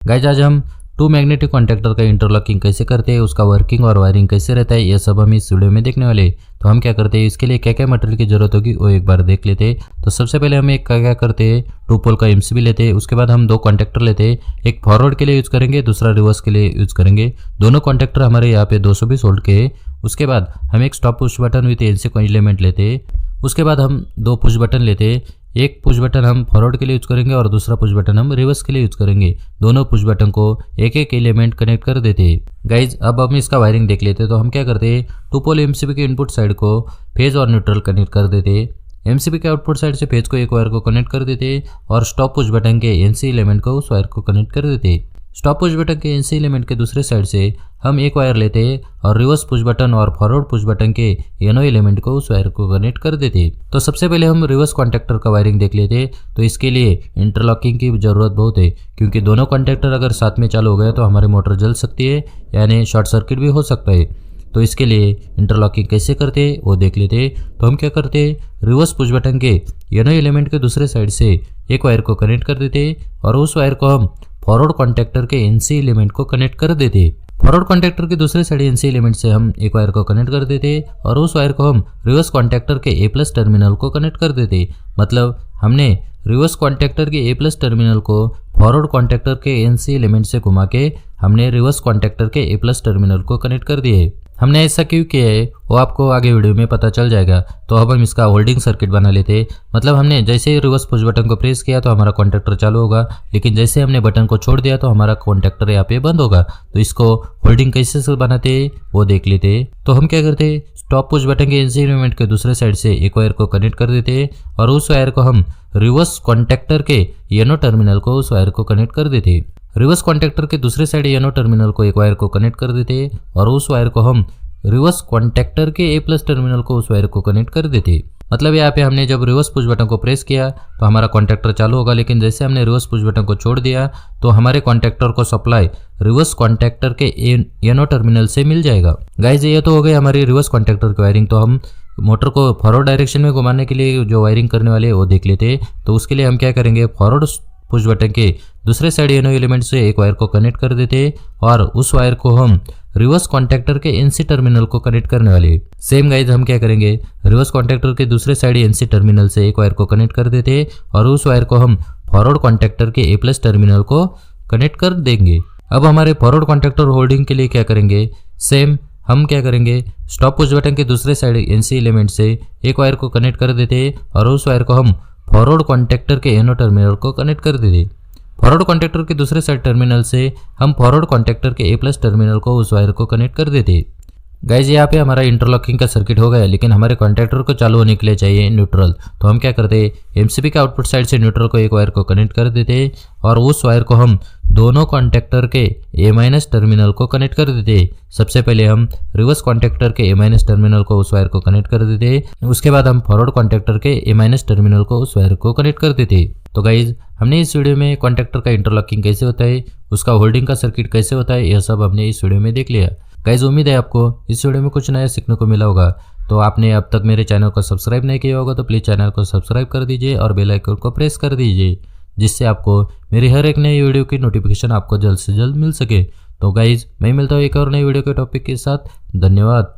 Guys आज हम to magnetic contactor का इंटरलॉकिंग कैसे करते हैं, उसका वर्किंग और वायरिंग कैसे रहता है, ये सब हम इस वीडियो में देखने वाले हैं। तो हम क्या करते हैं, इसके लिए क्या क्या मटेरियल की जरूरत होगी वो एक बार देख लेते हैं। तो सबसे पहले हम एक क्या करते हैं, 2 पोल का एमसीबी लेते हैं। उसके बाद हम 2 कॉन्टैक्टर लेते हैं, एक फॉरवर्ड के लिए यूज करेंगे, दूसरा रिवर्स के लिए यूज करेंगे। दोनों कॉन्टैक्टर हमारे यहाँ पे 220 वोल्ट के हैं। उसके बाद हम एक stop push button with NC को एलिमेंट लेते हैं। उसके बाद हम 2 पुश बटन लेते हैं, एक पुश बटन हम फॉरवर्ड के लिए यूज करेंगे और दूसरा पुश बटन हम रिवर्स के लिए यूज करेंगे। दोनों पुश बटन को एक एक एलिमेंट कनेक्ट कर देते हैं। गाइज अब हम इसका वायरिंग देख लेते हैं। तो हम क्या करते हैं, 2 पोल एमसीबी के इनपुट साइड को फेज और न्यूट्रल कनेक्ट कर देते हैं। एमसीबी के आउटपुट साइड से फेज को एक वायर को कनेक्ट कर देते हैं और स्टॉप पुश बटन के एनसी एलिमेंट को उस वायर को कनेक्ट कर देते हैं। स्टॉप पुश बटन के एनसी एलिमेंट के दूसरे साइड से हम एक वायर लेते हैं और रिवर्स पुश बटन और फॉरवर्ड पुश बटन के एनो एलिमेंट को उस वायर को कनेक्ट कर देते हैं। तो सबसे पहले हम रिवर्स कॉन्टैक्टर का वायरिंग देख लेते हैं। तो इसके लिए इंटरलॉकिंग की जरूरत बहुत है, क्योंकि दोनों कॉन्टैक्टर अगर साथ में चालू हो गए तो हमारी मोटर जल सकती है, यानी शॉर्ट सर्किट भी हो सकता है। तो इसके लिए इंटरलॉकिंग कैसे करते हैं वो देख लेते हैं। तो हम क्या करते हैं, रिवर्स पुश बटन के एनो एलिमेंट के दूसरे साइड से एक वायर को कनेक्ट कर देते हैं और उस वायर को हम फॉरवर्ड कॉन्टैक्टर के एनसी एलिमेंट को कनेक्ट कर देते हैं। फॉरवर्ड कॉन्टैक्टर के दूसरे साइड एनसी एलिमेंट से हम एक वायर को कनेक्ट कर देते हैं और उस वायर को हम रिवर्स कॉन्टैक्टर के A+ टर्मिनल को कनेक्ट कर देते हैं। मतलब हमने रिवर्स कॉन्टैक्टर के A+ टर्मिनल को फॉरवर्ड कॉन्टैक्टर के एनसी एलिमेंट से घुमा के हमने रिवर्स कॉन्टैक्टर के A+ टर्मिनल को कनेक्ट कर दिए। हमने ऐसा क्यों किया है वो आपको आगे वीडियो में पता चल जाएगा। तो अब हम इसका होल्डिंग सर्किट बना लेते हैं। मतलब हमने जैसे ही रिवर्स पुश बटन को प्रेस किया तो हमारा कॉन्टैक्टर चालू होगा, लेकिन जैसे हमने बटन को छोड़ दिया तो हमारा कॉन्टैक्टर यहाँ पे बंद होगा। तो इसको होल्डिंग कैसे बनाते हैं वो देख लेते हैं। तो हम क्या करते हैं, स्टॉप पुश बटन के एनसी एलिमेंट के दूसरे साइड से एक वायर को कनेक्ट कर देते हैं और उस वायर को हम रिवर्स कॉन्टैक्टर के एनो टर्मिनल को उस वायर को कनेक्ट कर देते हैं। रिवर्स कॉन्टैक्टर के दूसरे साइड एनो टर्मिनल को एक वायर को कनेक्ट कर देते हैं और उस वायर को हम रिवर्स कॉन्टैक्टर के A+ टर्मिनल को उस वायर को कनेक्ट कर देते। मतलब यहाँ पे हमने जब रिवर्स पुश बटन को प्रेस किया तो हमारा कॉन्टैक्टर चालू होगा, लेकिन जैसे हमने रिवर्स पुश बटन को छोड़ दिया तो हमारे कॉन्टैक्टर को सप्लाई रिवर्स कॉन्टैक्टर के एनो टर्मिनल से मिल जाएगा। गाइज ये तो हो गई हमारी रिवर्स कॉन्टैक्टर की वायरिंग। तो हम मोटर को फॉरवर्ड डायरेक्शन में घुमाने के लिए जो वायरिंग करने वाले वो देख लेते हैं। तो उसके लिए हम क्या करेंगे, फॉरवर्ड पुश बटन के दूसरे साइड एनो एलिमेंट से एक वायर को कनेक्ट कर देते और उस वायर को हम रिवर्स कॉन्टैक्टर के एनसी टर्मिनल को कनेक्ट करने वाले। सेम गाइज हम क्या करेंगे, रिवर्स कॉन्टैक्टर के दूसरे साइड एनसी टर्मिनल से एक वायर को कनेक्ट कर देते और उस वायर को हम फॉरवर्ड कॉन्टैक्टर के A+ टर्मिनल को कनेक्ट कर देंगे। अब हमारे फॉरवर्ड कॉन्टैक्टर होल्डिंग के लिए क्या करेंगे, सेम हम क्या करेंगे, स्टॉप पुश बटन के दूसरे साइड एनसी एलिमेंट से एक वायर को कनेक्ट कर देते और उस वायर को हम फॉरवर्ड कॉन्टैक्टर के एनो टर्मिनल को कनेक्ट कर देते। फॉरवर्ड कॉन्टैक्टर के दूसरे साइड टर्मिनल से हम फॉरवर्ड कॉन्टैक्टर के A+ टर्मिनल को उस वायर को कनेक्ट कर देते। गाइज यहाँ पे हमारा इंटरलॉकिंग का सर्किट हो गया, लेकिन हमारे कॉन्टैक्टर को चालू होने के लिए चाहिए न्यूट्रल। तो हम क्या करते हैं, एमसीबी के आउटपुट साइड से न्यूट्रल को एक वायर को कनेक्ट कर देते और उस वायर को हम दोनों कॉन्टैक्टर के A- टर्मिनल को कनेक्ट कर देते। सबसे पहले हम रिवर्स कॉन्टैक्टर के A- टर्मिनल को उस वायर को कनेक्ट कर देते, उसके बाद हम फॉरवर्ड कॉन्टैक्टर के A- टर्मिनल को उस वायर को कनेक्ट कर देते। तो गाइज हमने इस वीडियो में कॉन्टैक्टर का इंटरलॉकिंग कैसे होता है, उसका होल्डिंग का सर्किट कैसे होता है, यह सब हमने इस वीडियो में देख लिया। गाइज उम्मीद है आपको इस वीडियो में कुछ नया सीखने को मिला होगा। तो आपने अब तक मेरे चैनल को सब्सक्राइब नहीं किया होगा तो प्लीज़ चैनल को सब्सक्राइब कर दीजिए और बेल आइकन को प्रेस कर दीजिए, जिससे आपको मेरी हर एक नई वीडियो की नोटिफिकेशन आपको जल्द से जल्द मिल सके। तो गाइज मैं मिलता हूँ एक और नई वीडियो के टॉपिक के साथ। धन्यवाद।